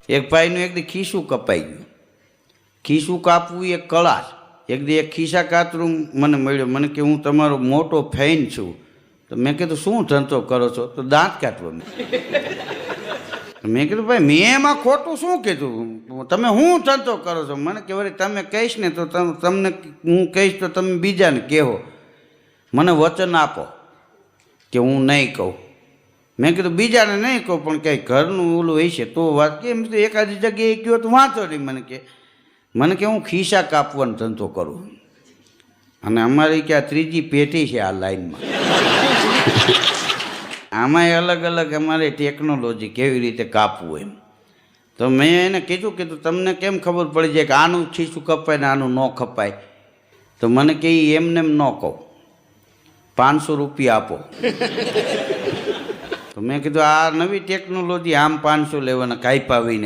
એક ભાઈનું એક દી ખીસું કપાઈ ગયું. ખીસું કાપવું એક કળા છે. એક દી એક ખિસ્સા કાતરું મને મળ્યો. મને કે હું તમારો મોટો ફેન છું. તો મેં કીધું શું ધંધો કરો છો? તો દાંત કાઢવો. મેં કીધું ભાઈ મેં એમાં ખોટું શું કીધું? તમે શું ધંધો કરો છો? મને કે વળી તમે કહીશ ને તો તમને હું કહીશ તો તમે બીજાને કહેવો. મને વચન આપો કે હું નહીં કહું. મેં કીધું બીજાને નહીં કહું પણ કંઈ ઘરનું ઓલું હશે તો વાત કેમ તો એકાદી જગ્યાએ ગયો તો વાંચો નહીં. મને કે હું ખિસ્સા કાપવાનો ધંધો કરું અને અમારી ક્યાં ત્રીજી પેઢી છે આ લાઈનમાં. આમાંય અલગ અલગ અમારે ટેકનોલોજી કેવી રીતે કાપવું એમ. તો મેં એને કીધું તમને કેમ ખબર પડી જાય કે આનું ખીસું કપાય ને આનું ન કપાય? તો મને કે એમને એમ ન કહું, 500 રૂપિયા આપો. તો મેં કીધું આ નવી ટેકનોલોજી આમ 500 લેવાના કાપ્યા વિના